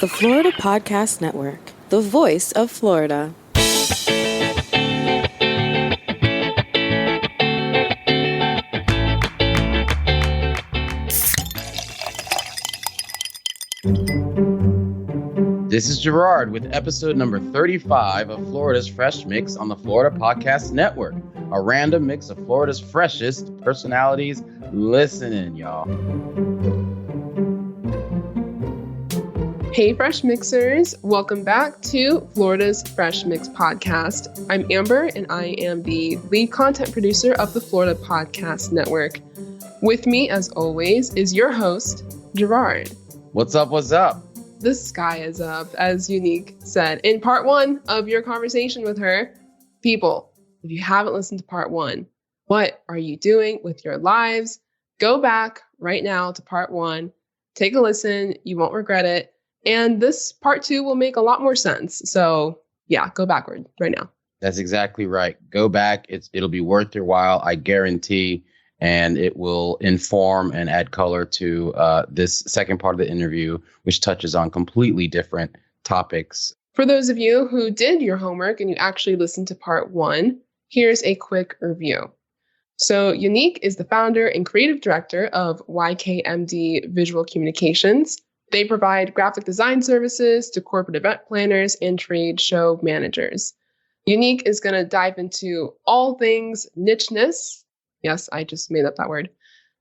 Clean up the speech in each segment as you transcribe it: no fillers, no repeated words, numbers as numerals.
The Florida Podcast Network, the voice of Florida. This is Gerard with episode number 35 of Florida's Fresh Mix on the Florida Podcast Network, a random mix of Florida's freshest personalities listening, y'all. Hey, Fresh Mixers. Welcome back to Florida's Fresh Mix podcast. I'm Amber, and I am the lead content producer of the Florida Podcast Network. With me, as always, is your host, Gerard. What's up? What's up? The sky is up, as Yanique said in part one of your conversation with her. People, if you haven't listened to part one, what are you doing with your lives? Go back right now to part one. Take a listen. You won't regret it. And this part two will make a lot more sense. So yeah, go backward right now. That's exactly right. Go back. It'll be worth your while, I guarantee. And it will inform and add color to this second part of the interview, which touches on completely different topics. For those of you who did your homework and you actually listened to part one, here's a quick review. So Yanique is the founder and creative director of YKMD Visual Communications. They provide graphic design services to corporate event planners and trade show managers. Yanique is going to dive into all things nicheness. Yes, I just made up that word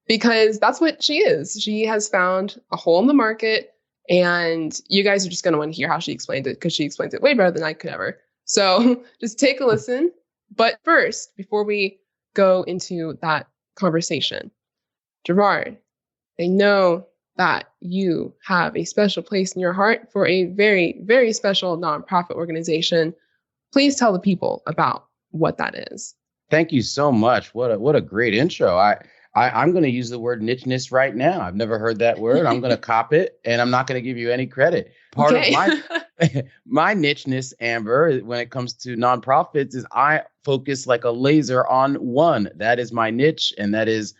because that's what she is. She has found a hole in the market, and you guys are just going to want to hear how she explained it because she explains it way better than I could ever. So just take a listen. But first, before we go into that conversation, Gerard, I know that you have a special place in your heart for a very, very special nonprofit organization. Please tell the people about what that is. Thank you so much. What a great intro. I'm going to use the word nicheness right now. I've never heard that word. I'm going to cop it, and I'm not going to give you any credit. Part of my nicheness, Amber, when it comes to nonprofits, is I focus like a laser on one. That is my niche, and that is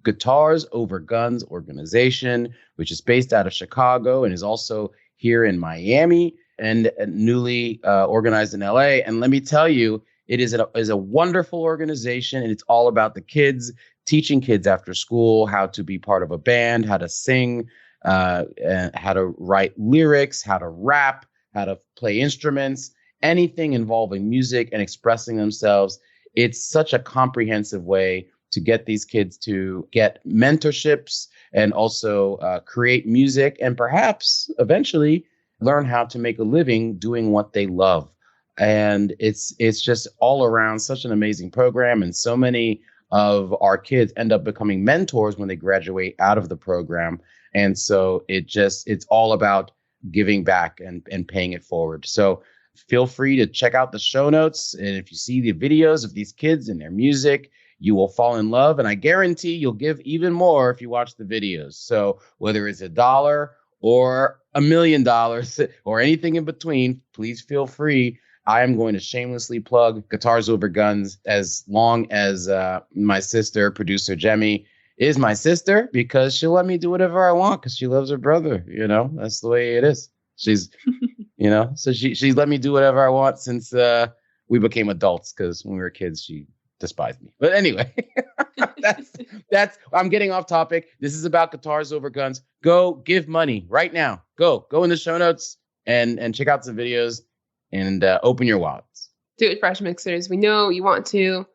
Guitars Over Guns organization, which is based out of Chicago and is also here in Miami and newly organized in LA. And let me tell you, it is a wonderful organization, and it's all about the kids, teaching kids after school how to be part of a band, how to sing, and how to write lyrics, how to rap, how to play instruments, anything involving music and expressing themselves. It's such a comprehensive way to get these kids to get mentorships and also create music and perhaps eventually learn how to make a living doing what they love. And it's just all around such an amazing program. And so many of our kids end up becoming mentors when they graduate out of the program. And so it's all about giving back and paying it forward. So feel free to check out the show notes. And if you see the videos of these kids and their music, you will fall in love. And I guarantee you'll give even more if you watch the videos. So whether it's $1 or $1 million or anything in between, please feel free. I am going to shamelessly plug Guitars Over Guns as long as my sister, producer Jaime, is my sister, because she'll let me do whatever I want because she loves her brother. You know, that's the way it is. She's, so she's let me do whatever I want since we became adults, because when we were kids, she despised me. But anyway, that's I'm getting off topic. This is about Guitars Over Guns. Go give money right now. Go in the show notes and check out some videos. And open your wallets. Do it, Fresh Mixers. We know you want to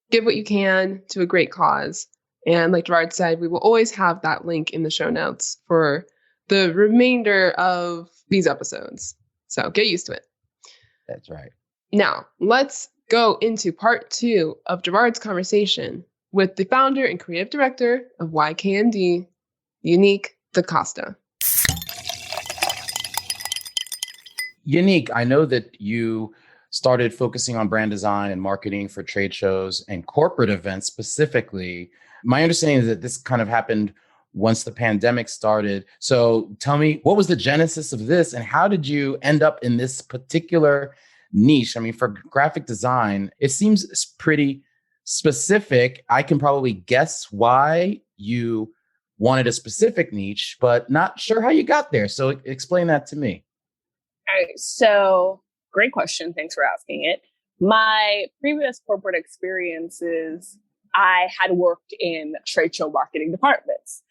give what you can to a great cause. And like Gerard said, we will always have that link in the show notes for the remainder of these episodes. So get used to it. That's right. Now, let's go into part two of Gerard's conversation with the founder and creative director of YKMD, Yanique DaCosta. Yanique, I know that you started focusing on brand design and marketing for trade shows and corporate events specifically. My understanding is that this kind of happened once the pandemic started. So tell me, what was the genesis of this, and how did you end up in this particular niche? I mean, for graphic design, it seems pretty specific. I can probably guess why you wanted a specific niche, but not sure how you got there. So explain that to me. All right. So great question. Thanks for asking it. My previous corporate experiences, I had worked in trade show marketing departments.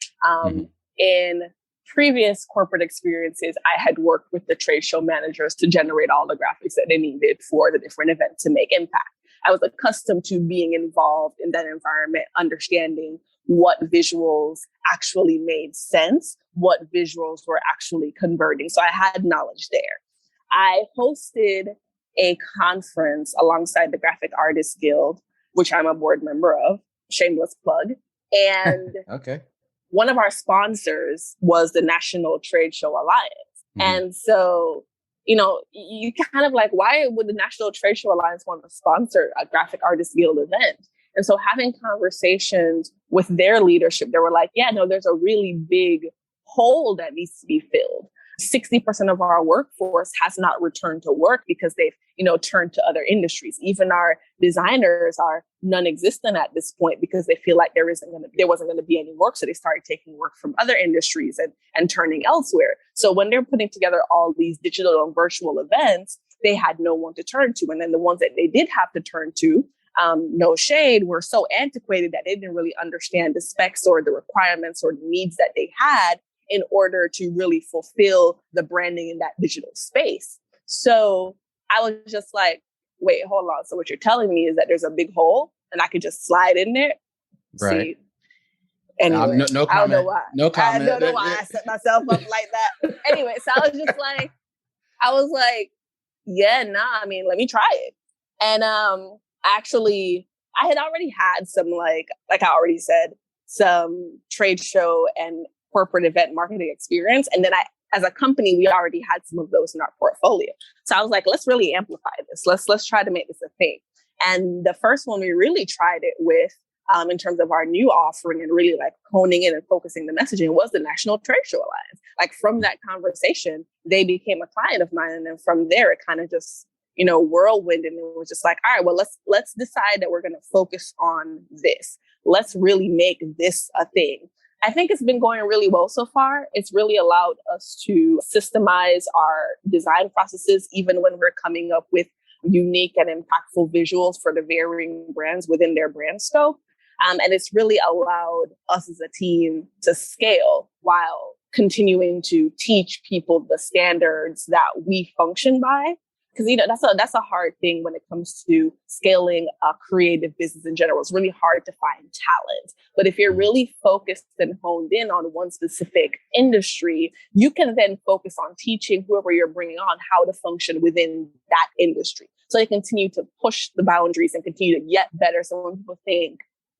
In previous corporate experiences, I had worked with the trade show managers to generate all the graphics that they needed for the different events to make impact. I was accustomed to being involved in that environment, understanding what visuals actually made sense, what visuals were actually converting. So I had knowledge there. I hosted a conference alongside the Graphic Artists Guild, which I'm a board member of, shameless plug. And okay. One of our sponsors was the National Trade Show Alliance. And so, you kind of like, why would the National Trade Show Alliance want to sponsor a Graphic Artists Guild event? And so having conversations with their leadership, they were like, yeah, no, there's a really big hole that needs to be filled. 60% of our workforce has not returned to work because they've, turned to other industries. Even our designers are non-existent at this point because they feel like there wasn't going to be any work. So they started taking work from other industries and turning elsewhere. So when they're putting together all these digital and virtual events, they had no one to turn to. And then the ones that they did have to turn to, no shade, were so antiquated that they didn't really understand the specs or the requirements or the needs that they had in order to really fulfill the branding in that digital space. So I was just like, wait, hold on. So what you're telling me is that there's a big hole and I could just slide in there? Right. See? Anyway, no comment. I don't know why. No comment. I don't know why I set myself up like that. Anyway, so I was like, yeah, let me try it. And actually, I had already had some, like I already said, some trade show and corporate event marketing experience. And then as a company, we already had some of those in our portfolio. So I was like, let's really amplify this. Let's try to make this a thing. And the first one we really tried it with, in terms of our new offering and really like honing in and focusing the messaging, was the National Trade Show Alliance. Like from that conversation, they became a client of mine. And then from there, it kind of just, whirlwind. And it was just like, all right, well, let's decide that we're going to focus on this. Let's really make this a thing. I think it's been going really well so far. It's really allowed us to systemize our design processes, even when we're coming up with unique and impactful visuals for the varying brands within their brand scope. And it's really allowed us as a team to scale while continuing to teach people the standards that we function by. Because, that's a hard thing when it comes to scaling a creative business in general. It's really hard to find talent. But if you're really focused and honed in on one specific industry, you can then focus on teaching whoever you're bringing on how to function within that industry. So they continue to push the boundaries and continue to get better. So when people think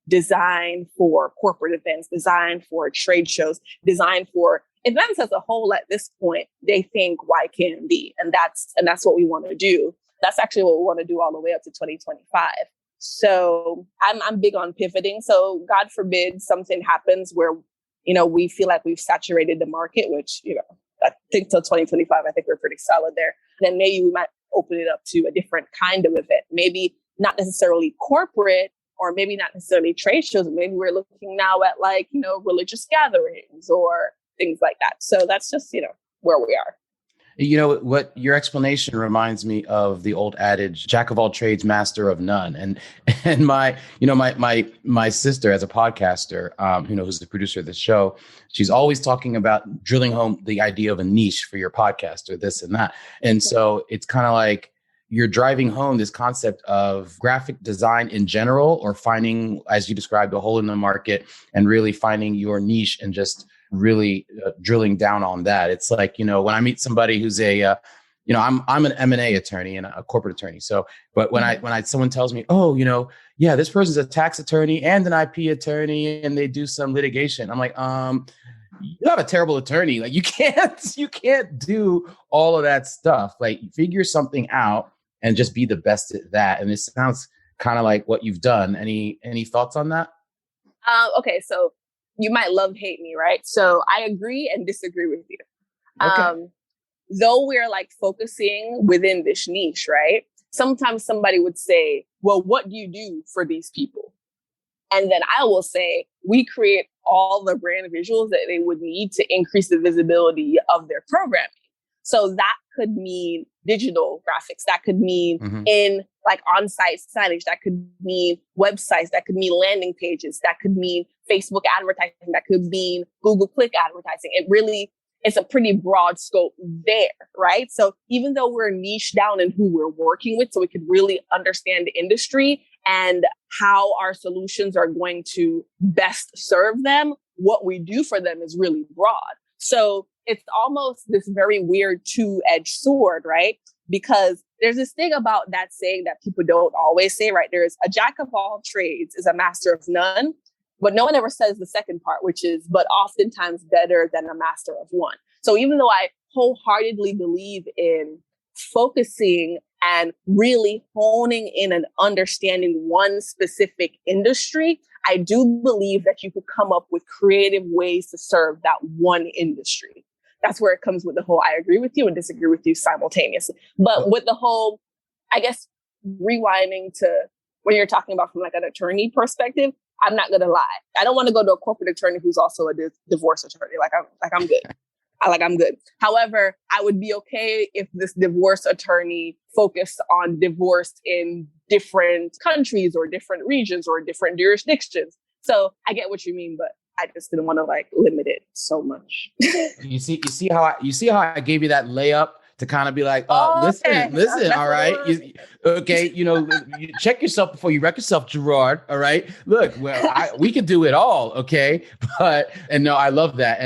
design for corporate events, design for trade shows, design for events as a whole, at this point, they think YKMD, and that's what we want to do. That's actually what we want to do all the way up to 2025. So I'm big on pivoting. So God forbid something happens where, we feel like we've saturated the market, which, I think till 2025, I think we're pretty solid there. Then maybe we might open it up to a different kind of event. Maybe not necessarily corporate, or maybe not necessarily trade shows. Maybe we're looking now at religious gatherings or things like that. So that's just, where we are. What your explanation reminds me of the old adage, jack of all trades, master of none. And my sister, as a podcaster, who's the producer of the show, she's always talking about drilling home the idea of a niche for your podcast or this and that. And so it's kind of like you're driving home this concept of graphic design in general, or finding, as you described, a hole in the market and really finding your niche and just really drilling down on that. It's like, when I meet somebody who's I'm an M&A attorney and a corporate attorney. So, but when someone tells me, this person's a tax attorney and an IP attorney and they do some litigation, I'm like, you have a terrible attorney. Like you can't do all of that stuff. Like figure something out and just be the best at that. And this sounds kind of like what you've done. Any thoughts on that? Okay. So you might hate me, right? So I agree and disagree with you. Okay. Though we're like focusing within this niche, right? Sometimes somebody would say, well, what do you do for these people? And then I will say, we create all the brand visuals that they would need to increase the visibility of their programming. So that could mean digital graphics. That could mean in like on-site signage. That could mean websites. That could mean landing pages. That could mean Facebook advertising. That could mean Google Click advertising. It's a pretty broad scope there, right? So even though we're niche down in who we're working with, so we could really understand the industry and how our solutions are going to best serve them, what we do for them is really broad. So it's almost this very weird two-edged sword, right? Because there's this thing about that saying that people don't always say, right? There's a jack of all trades is a master of none. But no one ever says the second part, which is, but oftentimes better than a master of one. So even though I wholeheartedly believe in focusing and really honing in and understanding one specific industry, I do believe that you could come up with creative ways to serve that one industry. That's where it comes with the whole, I agree with you and disagree with you simultaneously. But with the whole, I guess, rewinding to when you're talking about from like an attorney perspective, I'm not going to lie. I don't want to go to a corporate attorney who's also a divorce attorney. I'm good. I'm good. However, I would be okay if this divorce attorney focused on divorce in different countries or different regions or different jurisdictions. So I get what you mean, but I just didn't want to like limit it so much. You see how I gave you that layup to kind of be like, listen, all right. You check yourself before you wreck yourself, Gerard. All right. Look, we can do it all. Okay. No, I love that.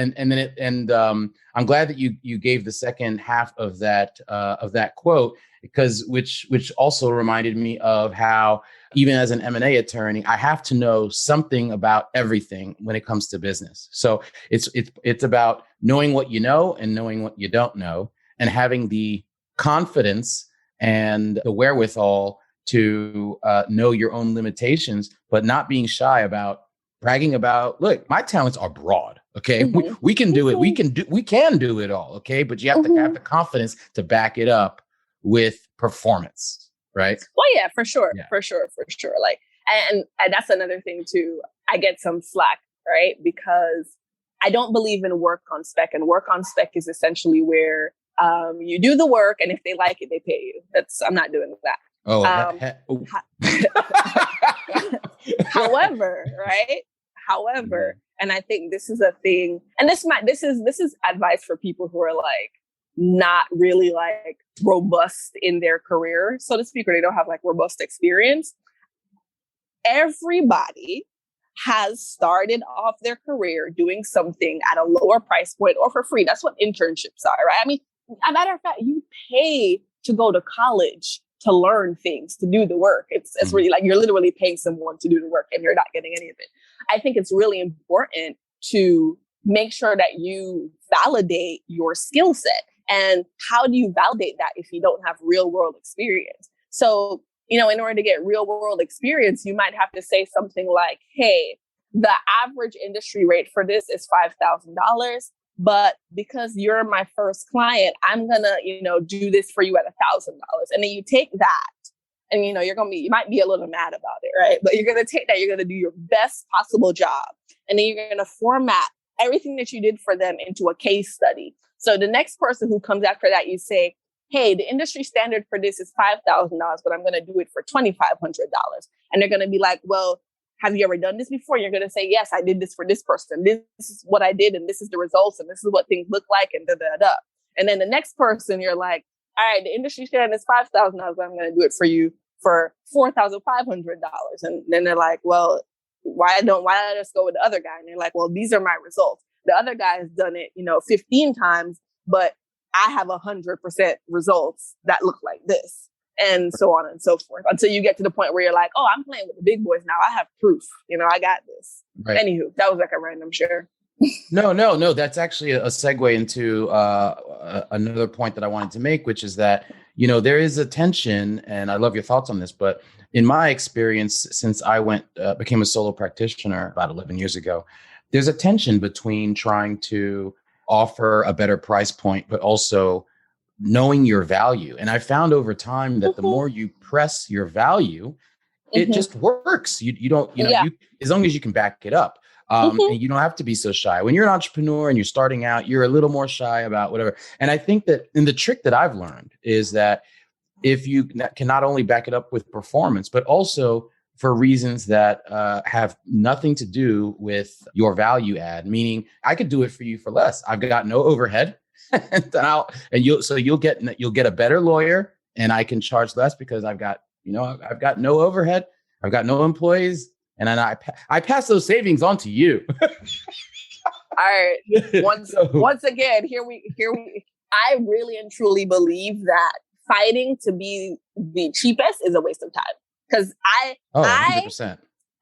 I'm glad that you gave the second half of that quote, because which also reminded me of how even as an M&A attorney, I have to know something about everything when it comes to business. So it's about knowing what you know and knowing what you don't know, and having the confidence and the wherewithal to know your own limitations, but not being shy about bragging about, look, my talents are broad. Okay. We can do it. We can do it all. Okay. But you have to have the confidence to back it up with performance. Right. Well, yeah, for sure. Yeah. For sure. Like, and that's another thing too. I get some slack, right? Because I don't believe in work on spec, and work on spec is essentially where you do the work, and if they like it, they pay you. I'm not doing that. However, right? And I think this is a thing, and this is advice for people who are like not really like robust in their career, so to speak, or they don't have like robust experience. Everybody has started off their career doing something at a lower price point or for free. That's what internships are, right? I mean, as a matter of fact, you pay to go to college to learn things, to do the work. It's really like you're literally paying someone to do the work and you're not getting any of it. I think it's really important to make sure that you validate your skill set. And how do you validate that if you don't have real world experience? So, in order to get real world experience, you might have to say something like, hey, the average industry rate for this is $5,000. But because you're my first client, I'm going to, do this for you at $1,000. And then you take that and, you might be a little mad about it, right? But you're going to take that, you're going to do your best possible job. And then you're going to format everything that you did for them into a case study. So the next person who comes after that, you say, hey, the industry standard for this is $5,000, but I'm going to do it for $2,500. And they're going to be like, well, have you ever done this before? You're going to say, yes, I did this for this person. This is what I did, and this is the results, and this is what things look like, and da-da-da. And then the next person, you're like, all right, the industry standard is $5,000, but I'm going to do it for you for $4,500. And then they're like, well, why not I just go with the other guy? And they're like, well, these are my results. The other guy has done it, 15 times, but I have 100% results that look like this, and so on and so forth, until you get to the point where you're like, oh, I'm playing with the big boys now. I have proof. I got this. Right. Anywho, that was like a random share. No. That's actually a segue into another point that I wanted to make, which is that, there is a tension, and I love your thoughts on this, but in my experience, since I became a solo practitioner about 11 years ago, there's a tension between trying to offer a better price point, but also knowing your value. And I found over time that the more you press your value, it just works. You don't, as long as you can back it up. And you don't have to be so shy. When you're an entrepreneur and you're starting out, you're a little more shy about whatever. And I think that, and the trick that I've learned is that if you can not only back it up with performance, but also for reasons that have nothing to do with your value add, meaning I could do it for you for less. I've got no overhead, you'll get a better lawyer, and I can charge less because I've got no overhead, I've got no employees, and then I pass those savings on to you. All right. Once again, here we. I really and truly believe that fighting to be the cheapest is a waste of time. Because I 100%.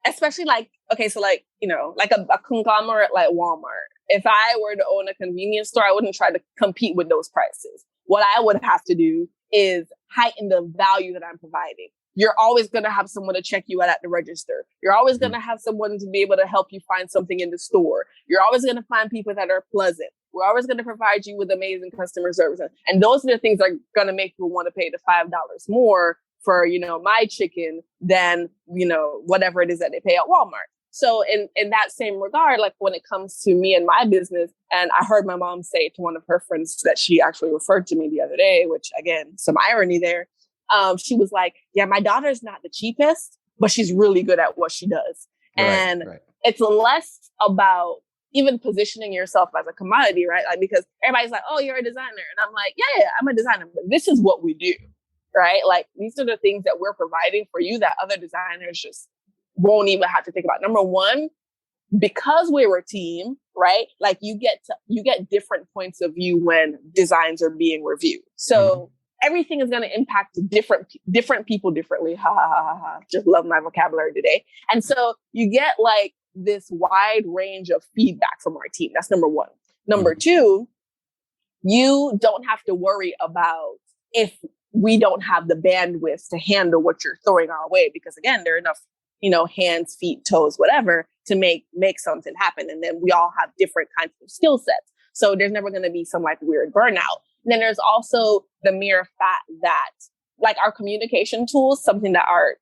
Especially like a conglomerate like Walmart. If I were to own a convenience store, I wouldn't try to compete with those prices. What I would have to do is heighten the value that I'm providing. You're always going to have someone to check you out at the register. You're always going to have someone to be able to help you find something in the store. You're always going to find people that are pleasant. We're always going to provide you with amazing customer service. And those are the things that are going to make people want to pay the $5 more for, my chicken than, whatever it is that they pay at Walmart. So in that same regard, like when it comes to me and my business, and I heard my mom say to one of her friends that she actually referred to me the other day, which again, some irony there. She was like, yeah, my daughter's not the cheapest, but she's really good at what she does. And it's less about even positioning yourself as a commodity, right? Like, because everybody's like, oh, you're a designer. And I'm like, yeah, I'm a designer, but this is what we do. Right? Like these are the things that we're providing for you that other designers just won't even have to think about. Number one, because we're a team, right? Like you get different points of view when designs are being reviewed. So everything is going to impact different people differently. Ha ha ha ha. Just love my vocabulary today. And so you get like this wide range of feedback from our team. That's number one. Number two, you don't have to worry about if we don't have the bandwidth to handle what you're throwing our way, because again, there are enough, hands, feet, toes, whatever, to make something happen. And then we all have different kinds of skill sets. So there's never going to be some like weird burnout. And then there's also the mere fact that like our communication tools, something that our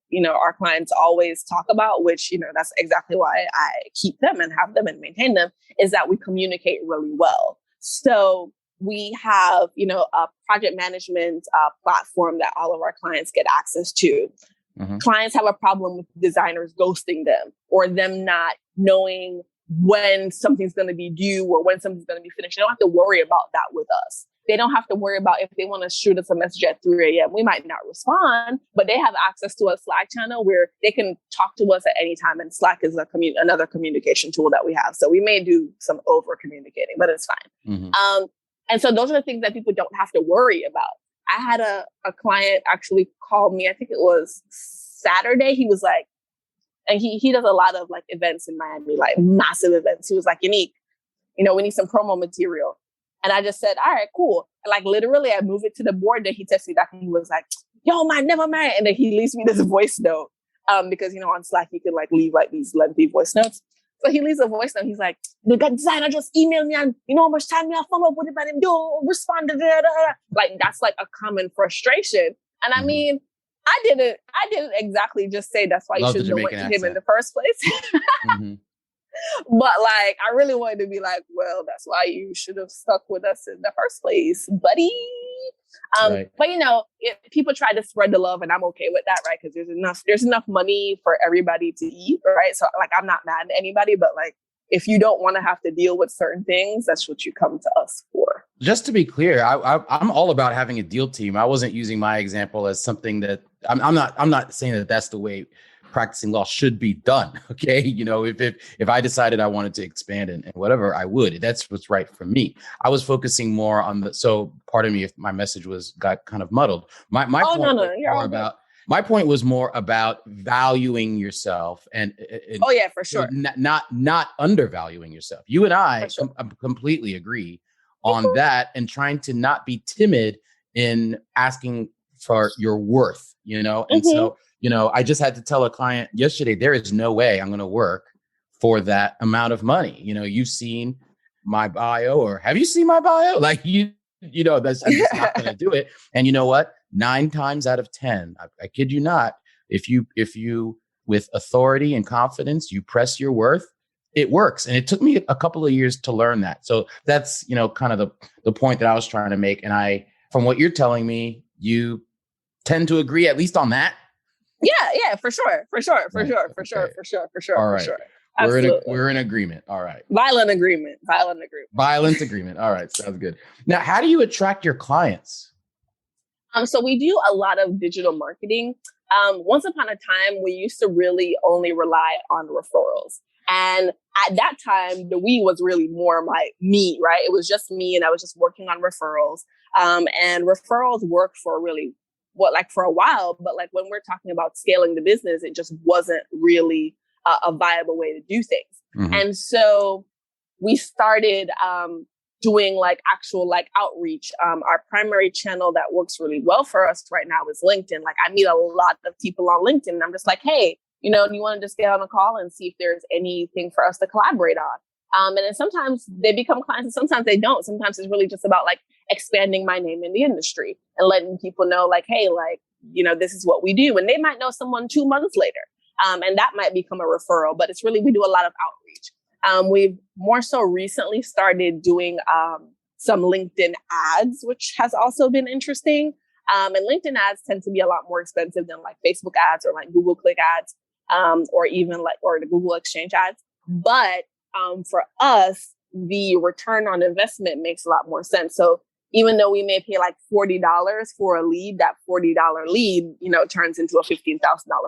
clients always talk about, which, that's exactly why I keep them and have them and maintain them, is that we communicate really well. So we have, a project management platform that all of our clients get access to. Clients have a problem with designers ghosting them or them not knowing when something's going to be due or when something's going to be finished. They don't have to worry about that with us. They don't have to worry about if they want to shoot us a message at 3 a.m. We might not respond, but they have access to a Slack channel where they can talk to us at any time. And Slack is another communication tool that we have. So we may do some over communicating, but it's fine. And so those are the things that people don't have to worry about. I had a client actually call me, I think it was Saturday. He was like, and he does a lot of like events in Miami, like massive events. He was like, Yanique, we need some promo material. And I just said, all right, cool. And like literally I moved it to the board. Then he texted me back and he was like, yo, man, never mind. And then he leaves me this voice note. Because, on Slack, you can like leave like these lengthy voice notes. So he leaves a voice note. He's like, the designer just emailed me and how much time I follow up with it, but him do respond to that. Like that's like a common frustration. And I mean, I didn't exactly just say that's why you shouldn't have went to him in the first place. But like, I really wanted to be like, well, that's why you should have stuck with us in the first place, buddy. But if people try to spread the love, and I'm okay with that, right? Because there's enough money for everybody to eat, right? So like, I'm not mad at anybody, but like, if you don't want to have to deal with certain things, that's what you come to us for. Just to be clear, I'm all about having a deal team. I wasn't using my example as something that I'm not saying that that's the way practicing law should be done. Okay. If I decided I wanted to expand and whatever, I would. That's what's right for me. I was focusing more on so pardon me if my message got kind of muddled. My point was more about valuing yourself and oh yeah, for sure. Not undervaluing yourself. You and I completely agree on that, and trying to not be timid in asking for your worth, and so I just had to tell a client yesterday, there is no way I'm going to work for that amount of money. You've seen my bio, or have you seen my bio? Like, that's I'm just not going to do it. And you know what? 9 times out of 10, I kid you not, if you with authority and confidence, you press your worth, it works. And it took me a couple of years to learn that. So that's, kind of the point that I was trying to make. And from what you're telling me, you tend to agree, at least on that. Yeah, for sure. All right. We're in agreement. All right. Violent agreement. All right. Sounds good. Now, how do you attract your clients? So we do a lot of digital marketing. Once upon a time, we used to really only rely on referrals. And at that time, the we was really more like me, right? It was just me, and I was just working on referrals. And referrals worked for really for a while. But like when we're talking about scaling the business, it just wasn't really a viable way to do things. Mm-hmm. And so we started doing like actual like outreach. Our primary channel that works really well for us right now is LinkedIn. Like I meet a lot of people on LinkedIn, and I'm just like, hey, do you want to just get on a call and see if there's anything for us to collaborate on? And then sometimes they become clients and sometimes they don't. Sometimes it's really just about like expanding my name in the industry and letting people know like, hey, like, this is what we do. And they might know someone 2 months later. And that might become a referral, but it's really, we do a lot of outreach. We've more so recently started doing some LinkedIn ads, which has also been interesting. And LinkedIn ads tend to be a lot more expensive than like Facebook ads or like Google Click ads, or even or the Google Exchange ads. But for us, the return on investment makes a lot more sense. So even though we may pay like $40 for a lead, that $40 lead, turns into a $15,000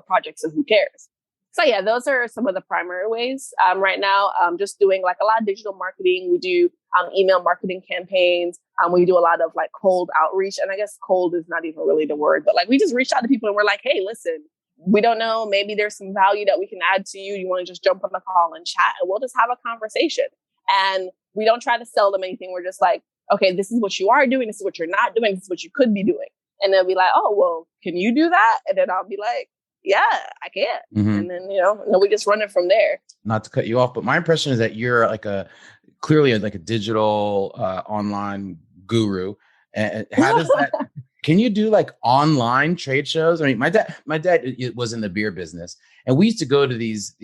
project. So who cares? So yeah, those are some of the primary ways right now. Just doing like a lot of digital marketing. We do email marketing campaigns. We do a lot of like cold outreach. And I guess cold is not even really the word, but like we just reach out to people and we're like, hey, listen, we don't know, maybe there's some value that we can add to you. You want to just jump on the call and chat, and we'll just have a conversation. And we don't try to sell them anything. We're just like, okay, this is what you are doing. This is what you're not doing. This is what you could be doing. And they'll be like, oh, well, can you do that? And then I'll be like, yeah, I can. Mm-hmm. And then, we just run it from there. Not to cut you off, but my impression is that you're like clearly like a digital online guru. And how does that, can you do like online trade shows? I mean, my dad was in the beer business, and we used to go to these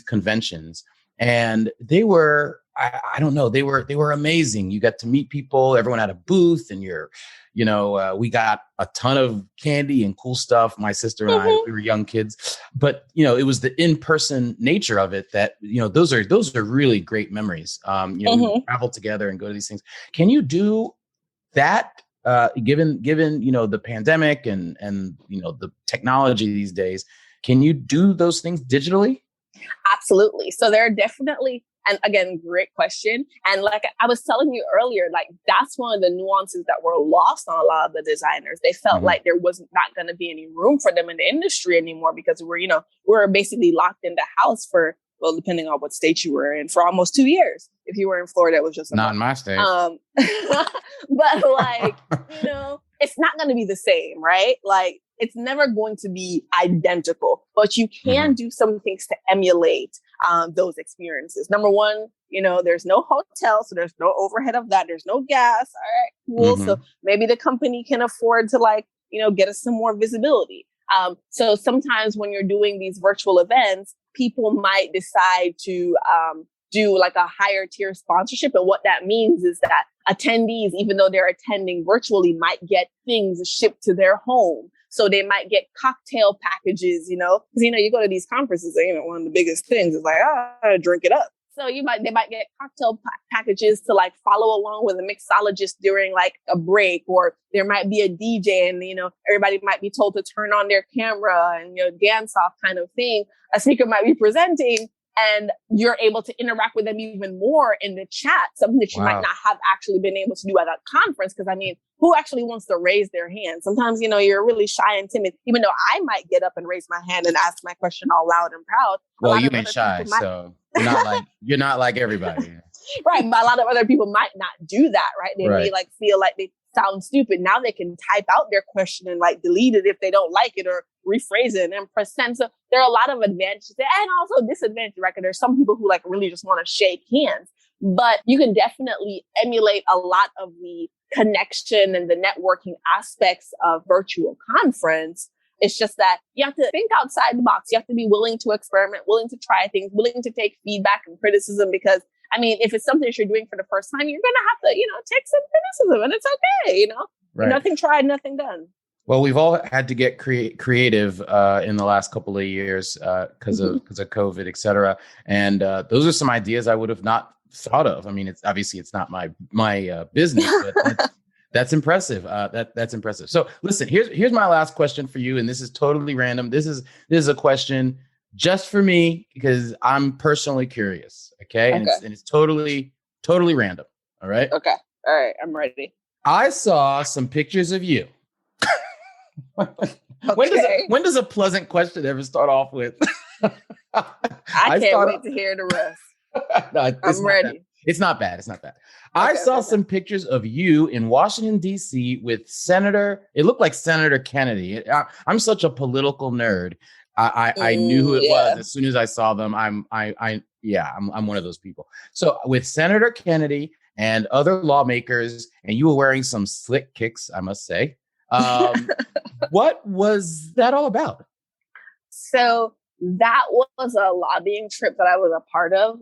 conventions, and they were, I don't know, they were amazing. You got to meet people, everyone had a booth, and we got a ton of candy and cool stuff. My sister and I, we were young kids, but it was the in-person nature of it that, those are really great memories. We travel together and go to these things. Can you do that? Given the pandemic and the technology these days, can you do those things digitally? Absolutely. So there are definitely, and again, great question. And like I was telling you earlier, like that's one of the nuances that were lost on a lot of the designers. They felt like there was not going to be any room for them in the industry anymore because we're basically locked in the house for, well, depending on what state you were in, for almost 2 years. If you were in Florida, it was just not in my state. But like, it's not going to be the same, right? Like, it's never going to be identical, but you can do some things to emulate those experiences. Number one, there's no hotel, so there's no overhead of that. There's no gas. All right, cool. So maybe the company can afford to get us some more visibility. So sometimes when you're doing these virtual events, people might decide to do like a higher tier sponsorship. And what that means is that attendees, even though they're attending virtually, might get things shipped to their home. So they might get cocktail packages, because, you go to these conferences, and, one of the biggest things is like, drink it up. So they might get cocktail packages to like follow along with a mixologist during like a break, or there might be a DJ and, everybody might be told to turn on their camera and, dance off kind of thing. A speaker might be presenting and you're able to interact with them even more in the chat, something that you might not have actually been able to do at a conference. Because who actually wants to raise their hand? Sometimes, you're really shy and timid, even though I might get up and raise my hand and ask my question all loud and proud. Well, you ain't shy, so you're not like everybody. Right. But a lot of other people might not do that, right? They may feel like they sound stupid. Now they can type out their question and delete it if they don't like it, or rephrase it and press send. So there are a lot of advantages and also disadvantages, right? There's some people who really just want to shake hands, but you can definitely emulate a lot of the connection and the networking aspects of virtual conference It's just that you have to think outside the box. You have to be willing to experiment, willing to try things, willing to take feedback and criticism. Because, I mean, if it's something that you're doing for the first time, you're going to have to, take some criticism, and it's okay, Right. Nothing tried, nothing done. Well, we've all had to get creative in the last couple of years because of COVID, et cetera. And those are some ideas I would have not thought of. I mean, it's not my business, but that's impressive. That's impressive. So listen, here's my last question for you. And this is totally random. This is a question just for me because I'm personally curious. Okay. And it's totally random. All right. Okay. All right. I'm ready. I saw some pictures of you. When does a pleasant question ever start off with? I can't wait to hear the rest. No, I'm ready. It's not bad. I saw some pictures of you in Washington, D.C. with it looked like Senator Kennedy. I'm such a political nerd. I knew who it was as soon as I saw them. I'm one of those people. So with Senator Kennedy and other lawmakers, and you were wearing some slick kicks, I must say. What was that all about? So that was a lobbying trip that I was a part of.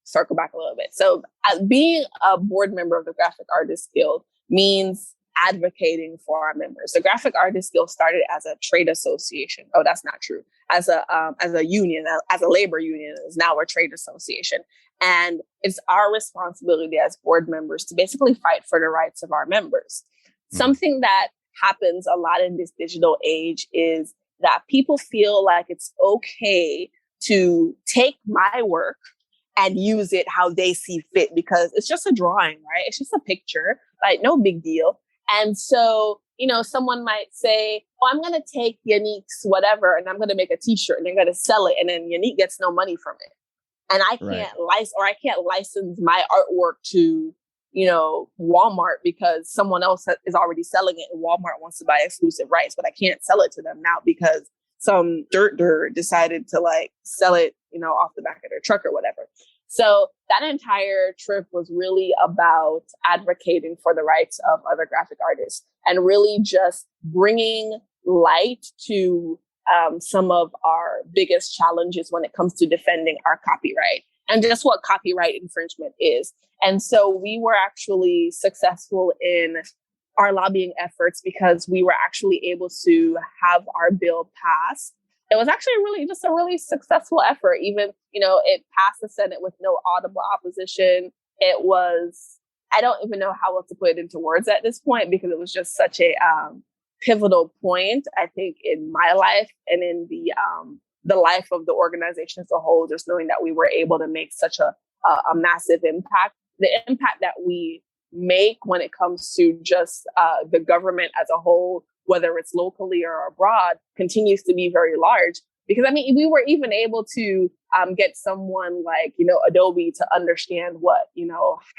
Circle back a little bit. So being a board member of the Graphic Artists Guild means advocating for our members. The Graphic Artists Guild started as a trade association. Oh, that's not true. As a union, as a labor union, is now a trade association. And it's our responsibility as board members to basically fight for the rights of our members. Something that happens a lot in this digital age is that people feel like it's okay to take my work and use it how they see fit because it's just a drawing, right? It's just a picture, like no big deal. And so, someone might say, oh, I'm going to take Yanique's whatever, and I'm going to make a t-shirt and they're going to sell it. And then Yanique gets no money from it. And I can't license my artwork to, Walmart because someone else is already selling it and Walmart wants to buy exclusive rights, but I can't sell it to them now because some dirt decided to sell it, off the back of their truck or whatever. So that entire trip was really about advocating for the rights of other graphic artists and really just bringing light to some of our biggest challenges when it comes to defending our copyright and just what copyright infringement is. And so we were actually successful in our lobbying efforts because we were actually able to have our bill passed. It was actually a really successful effort. Even, it passed the Senate with no audible opposition. It was, I don't even know how else to put it into words at this point because it was just such a pivotal point, I think, in my life and in the life of the organization as a whole, just knowing that we were able to make such a massive impact. The impact that we make when it comes to just the government as a whole, whether it's locally or abroad, continues to be very large. Because, we were even able to get someone like, Adobe to understand what,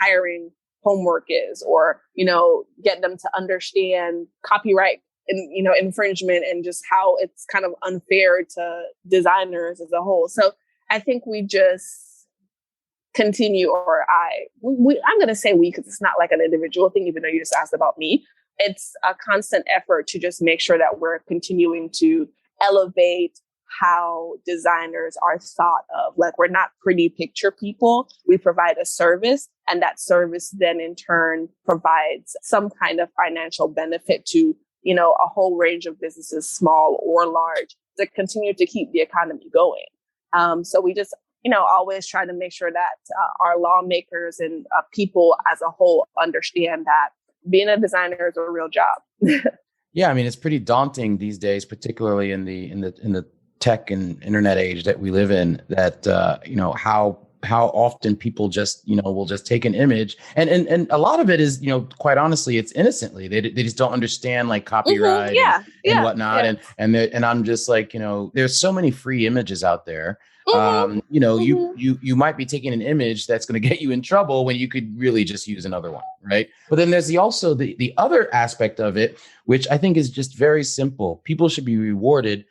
hiring homework is, or, get them to understand copyright and, infringement and just how it's kind of unfair to designers as a whole. So I think we just continue, I'm going to say we, because it's not like an individual thing, even though you just asked about me. It's a constant effort to just make sure that we're continuing to elevate how designers are thought of. Like, we're not pretty picture people. We provide a service, and that service then in turn provides some kind of financial benefit to, a whole range of businesses, small or large, to continue to keep the economy going. So we just, always try to make sure that our lawmakers and people as a whole understand that being a designer is a real job. Yeah, it's pretty daunting these days, particularly in the tech and internet age that we live in. That how often people just will just take an image, and a lot of it is quite honestly, it's innocently. They just don't understand copyright and whatnot, and I'm just there's so many free images out there. You might be taking an image that's going to get you in trouble when you could really just use another one, right? But then there's also the other aspect of it, which I think is just very simple. People should be rewarded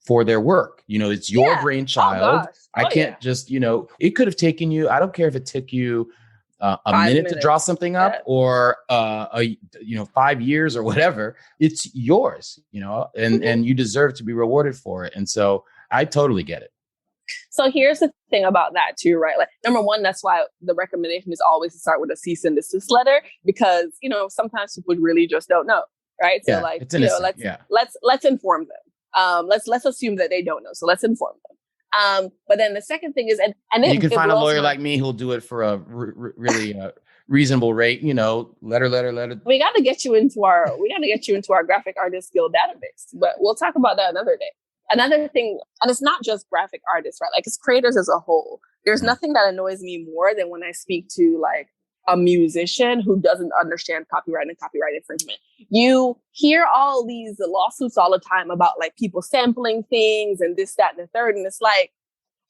for their work. It's your brainchild. I can't just, it could have taken you, I don't care if it took you a minute to draw something up or 5 years or whatever, it's yours, and you deserve to be rewarded for it. And so I totally get it. So here's the thing about that too, right? Like, number one, that's why the recommendation is always to start with a cease and desist letter, because, sometimes people really just don't know, right? Yeah, so like, it's innocent. let's inform them. Let's assume that they don't know. So let's inform them. But then the second thing is, and then you can find a lawyer like me who'll do it for a really reasonable rate. Letter. We got to get you into our graphic artist guild database, but we'll talk about that another day. Another thing, and it's not just graphic artists, right? Like, it's creators as a whole. There's nothing that annoys me more than when I speak to like a musician who doesn't understand copyright and copyright infringement. You hear all these lawsuits all the time about like people sampling things and this, that, and the third. And it's like,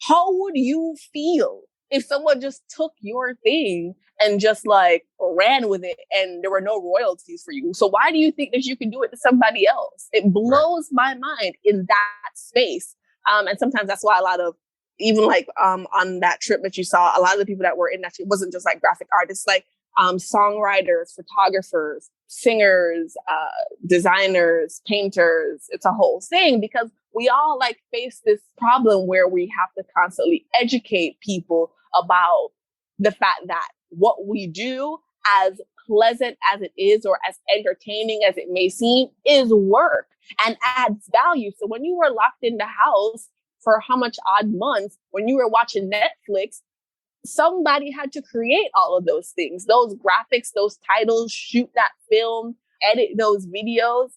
how would you feel if someone just took your thing and just like ran with it and there were no royalties for you? So why do you think that you can do it to somebody else? It blows my mind in that space. And sometimes that's why a lot of, even like on that trip that you saw, a lot of the people that were in that trip wasn't just like graphic artists, like songwriters, photographers, singers, designers, painters. It's a whole thing, because we all like face this problem where we have to constantly educate people about the fact that what we do, as pleasant as it is or as entertaining as it may seem, is work and adds value. So when you were locked in the house for how much odd months, when you were watching Netflix, somebody had to create all of those things, those graphics, those titles, shoot that film, edit those videos.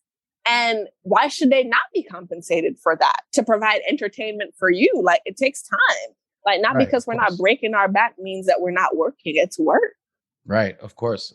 And why should they not be compensated for that, to provide entertainment for you? Like, it takes time. Like, not because we're not breaking our back means that we're not working. It's work. Right. Of course.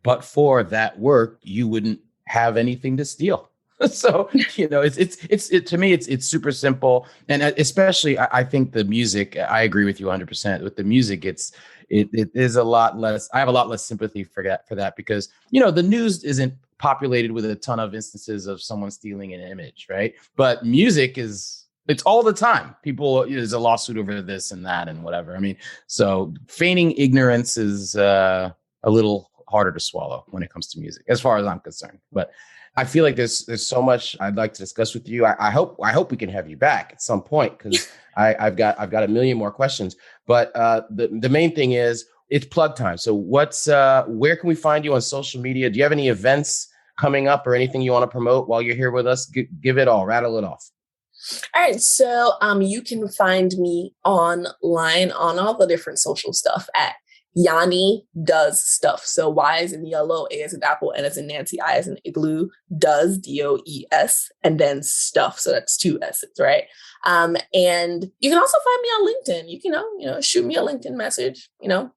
But for that work, you wouldn't have anything to steal. So, it's to me, it's super simple. And especially, I think the music, I agree with you 100%. With the music, it is a lot less. I have a lot less sympathy for that because, the news isn't populated with a ton of instances of someone stealing an image, right? But music it's all the time. There's a lawsuit over this and that and whatever. I mean, so feigning ignorance is a little harder to swallow when it comes to music, as far as I'm concerned. But I feel like there's so much I'd like to discuss with you. I hope we can have you back at some point, because I've got a million more questions. But the main thing is, it's plug time. So where can we find you on social media? Do you have any events coming up or anything you want to promote while you're here with us? Give it all, rattle it off. All right. So you can find me online on all the different social stuff at Yanni Does Stuff. So Y is in yellow, A is in apple, N is in Nancy, I is in igloo, does, DOES, and then stuff. So that's 2 S's, right? And you can also find me on LinkedIn. You can, shoot me a LinkedIn message.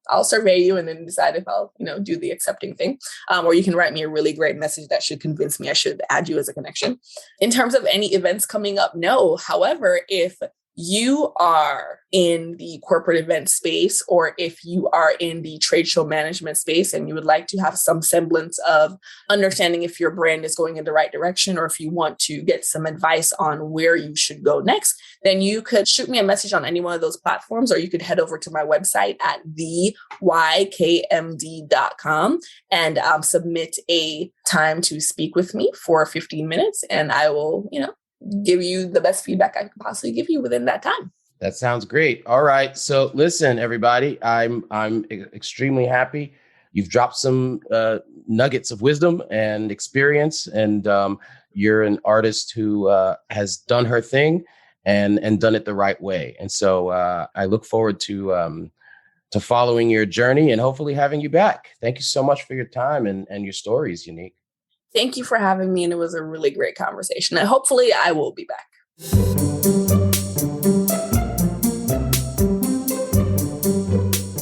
I'll survey you and then decide if I'll, do the accepting thing. Or you can write me a really great message that should convince me I should add you as a connection. In terms of any events coming up, no. However, if you are in the corporate event space, or if you are in the trade show management space and you would like to have some semblance of understanding if your brand is going in the right direction, or if you want to get some advice on where you should go next, then you could shoot me a message on any one of those platforms, or you could head over to my website at YKMD.com and submit a time to speak with me for 15 minutes. And I will, give you the best feedback I could possibly give you within that time. That sounds great. All right. So listen, everybody, I'm extremely happy. You've dropped some nuggets of wisdom and experience, and you're an artist who has done her thing and done it the right way. And so I look forward to following your journey and hopefully having you back. Thank you so much for your time and your stories, Yanique. Thank you for having me. And it was a really great conversation. And hopefully I will be back.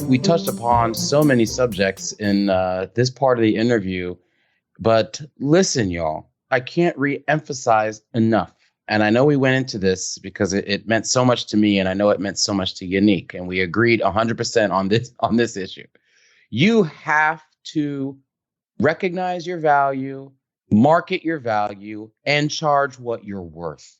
We touched upon so many subjects in this part of the interview, but listen, y'all, I can't re-emphasize enough. And I know we went into this because it meant so much to me, and I know it meant so much to Yanique, and we agreed 100% on this issue. You have to recognize your value, market your value, and charge what you're worth.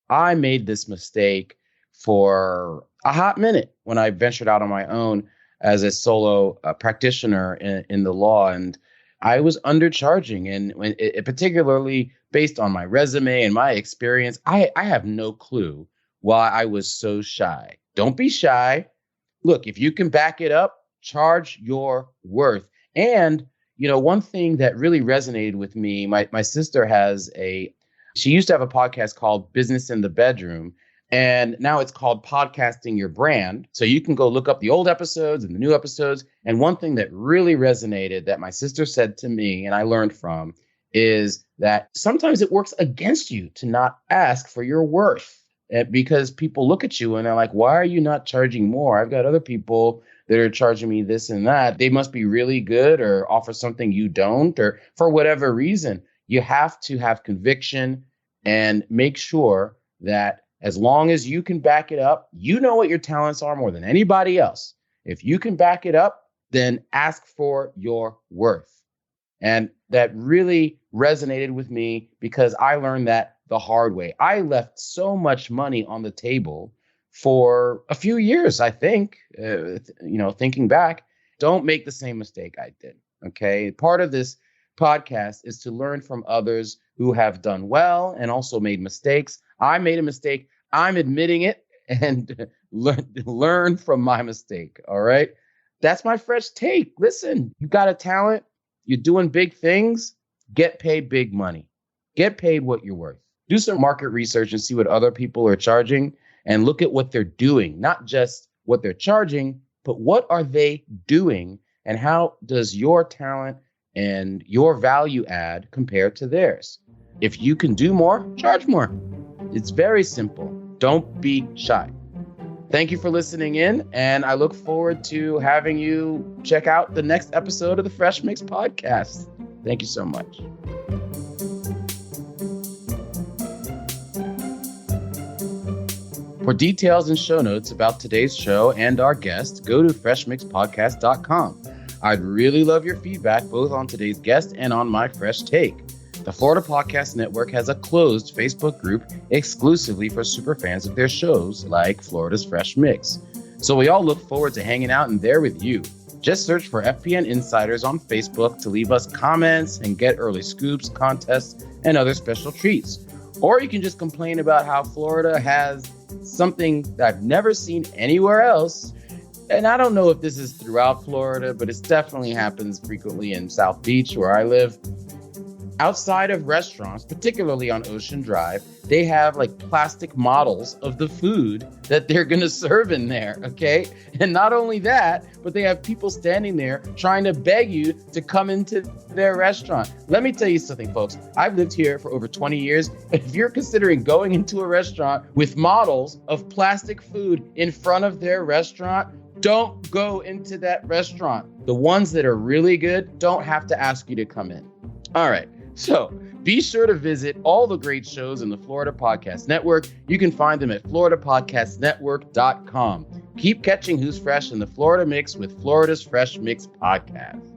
I made this mistake for a hot minute when I ventured out on my own. as a solo practitioner in the law. And I was undercharging. And particularly based on my resume and my experience, I have no clue why I was so shy. Don't be shy. Look, if you can back it up, charge your worth. And, one thing that really resonated with me, my sister she used to have a podcast called Business in the Bedroom. And now it's called Podcasting Your Brand. So you can go look up the old episodes and the new episodes. And one thing that really resonated that my sister said to me and I learned from is that sometimes it works against you to not ask for your worth. Because people look at you and they're like, why are you not charging more? I've got other people that are charging me this and that. They must be really good or offer something you don't, or for whatever reason. You have to have conviction and make sure that as long as you can back it up, you know what your talents are more than anybody else. If you can back it up, then ask for your worth. And that really resonated with me because I learned that the hard way. I left so much money on the table for a few years, I think, thinking back. Don't make the same mistake I did. Okay. Part of this podcast is to learn from others who have done well and also made mistakes. I made a mistake. I'm admitting it and learn from my mistake. All right. That's my fresh take. Listen, you got a talent. You're doing big things. Get paid big money. Get paid what you're worth. Do some market research and see what other people are charging and look at what they're doing, not just what they're charging, but what are they doing and how does your talent and your value add compare to theirs? If you can do more, charge more. It's very simple. Don't be shy. Thank you for listening in, and I look forward to having you check out the next episode of the Fresh Mix podcast. Thank you so much. For details and show notes about today's show and our guest, go to freshmixpodcast.com. I'd really love your feedback both on today's guest and on my fresh take. The Florida Podcast Network has a closed Facebook group exclusively for superfans of their shows like Florida's Fresh Mix. So we all look forward to hanging out in there with you. Just search for FPN Insiders on Facebook to leave us comments and get early scoops, contests, and other special treats. Or you can just complain about how Florida has something that I've never seen anywhere else. And I don't know if this is throughout Florida, but it definitely happens frequently in South Beach where I live. Outside of restaurants, particularly on Ocean Drive, they have like plastic models of the food that they're going to serve in there, okay? And not only that, but they have people standing there trying to beg you to come into their restaurant. Let me tell you something, folks. I've lived here for over 20 years. If you're considering going into a restaurant with models of plastic food in front of their restaurant, don't go into that restaurant. The ones that are really good don't have to ask you to come in. All right. So be sure to visit all the great shows in the Florida Podcast Network. You can find them at floridapodcastnetwork.com. Keep catching Who's Fresh in the Florida Mix with Florida's Fresh Mix podcast.